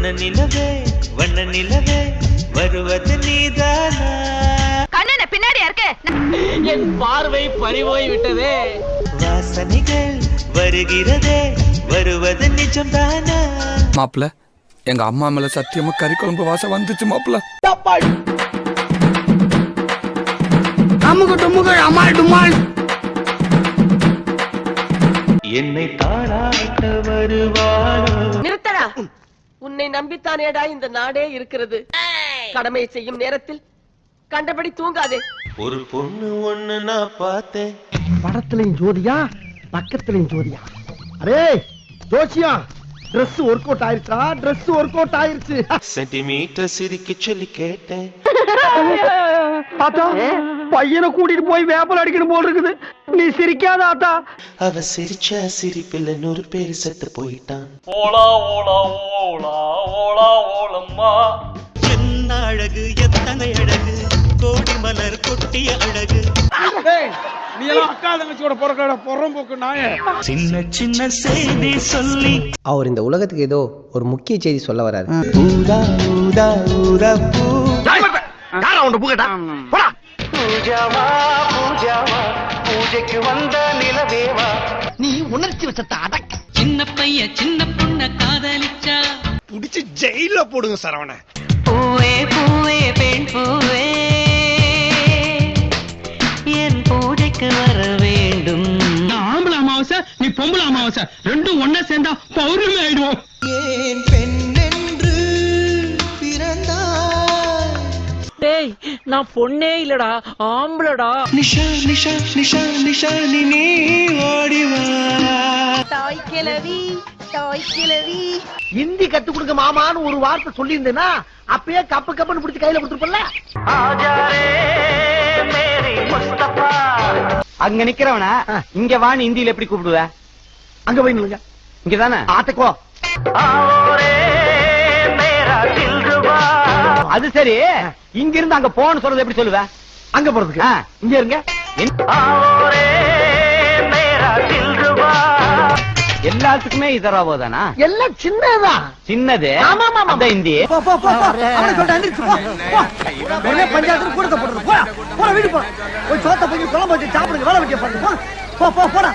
வண்ண நிலவே வருவது நீதானா? கண்ணன பின்னாடியா இருக்கு. என் பார்வை பறிபோய் விட்டதே. வாசனைகள் வருகிறதே வருவது நிஜம்தானா? மாப்பிள்ள, எங்க அம்மா மேல சத்தியமா கறி குழம்பு வாசம் வந்துச்சு மாப்பிள்ள. என்னை தாராட்ட வருவாரோ? நிறுத்தடா. உன்னை நம்பித்தானேடா இந்த நாடே இருக்கிறது. கடமை செய்யும் நேரத்தில் கண்டபடி தூங்காதே. ஒரு பொண்ணு ஒண்ணு நான் பார்த்தேன். படத்துலயும் ஜோதியா, பக்கத்துலயும் ஜோதியா. அரே ஜோசியா, Dress ஒர்க் அவுட் ஆயிருச்சா? Dress ஒர்க் அவுட் ஆயிருச்சு. சென்டிமீட்டர் சிரிக்க சொல்லி கேட்டேன். ஆத்தா, பையனை கூட்டிட்டு போய் வேப்பல் அடிக்கணும் போல் இருக்குது. நீ சிரிக்காத ஆத்தா. அவ சிரிச்ச சிரிப்பில் 100 பேர் செத்து போயிட்டான். ஓலா ஓலா ஓலா ஓலா ஓலம்மா. என்ன அழகு, எத்தனை அழகு, கோடி மலர் கொட்டிய அழகு. நீ எல்லாம் அக்கா தங்கச்சியோட பொறக்கட பொறம்போக்கு நாயே. சின்ன சின்ன செய்தி சொல்லி அவர் இந்த உலகத்துக்கு ஏதோ ஒரு முக்கிய செய்தி சொல்ல வராரு. ஊதா ஊதா ஊதா பூ. பூஜாவா பூஜாவா பூஜைக்கு வந்த நிலவேவா. நீ உணர்ச்சி வச்சத அடக்க. சின்ன பையன் சின்ன பொண்ண காதலிச்சா புடிச்சு ஜெயில போடுங்க சரவண. பூவே பூவே பெண் பூவே என் பூஜைக்கு வர வேண்டும். ஆம்பளை அமாவாசை, நீ பொம்பளை அமாவாசை, ரெண்டும் ஒன்னா சேர்ந்தா பௌர்ணமி ஆயிடுவோம். ஏன் பெண் என்று பிறந்தாய்? டேய், நான் பொண்ணே இல்லடா, ஆம்பளடா. நிஷா நிஷா நிஷா நிஷா நீ ஓடிவா. தாய் கிழவி தாய் கிழவி. ஹிந்தி கத்து கொடுக்க மாமான்னு ஒரு வார்த்தை சொல்லி இருந்தேன்னா அப்பயே கப்பு கப்புன்னு பிடிச்சி கையில கொடுத்துருப்பல. அங்க நிக்கிறவன இங்க வான்னு இந்தியில எப்படி கூப்பிடுவ? அங்க போய் நில்லுங்க. இங்கதானே ஆத்துக்கோ. அது சரி, இங்க இருந்து அங்க போன்னு சொல்றது எப்படி சொல்லுவ? அங்க போறதுக்கு இங்க இருங்க. எல்லாத்துக்குமே இதராவோ தானா? எல்லாம் சின்னதுதான். சின்னது ஆமா, ஆமா, ஆமா. அதான் இந்தி. அவனை சொல்லிட்டு எந்திரிச்சு போ. உடனே பஞ்சாயத்துல கூடத்தை போடுறது. போடா, போடா, வீடு போ. போய் சோத்த போய் குழம்பு வச்சு சாப்பிடுங்க. வேலை வெட்டிய பாருங்க. போ, போ, போடா.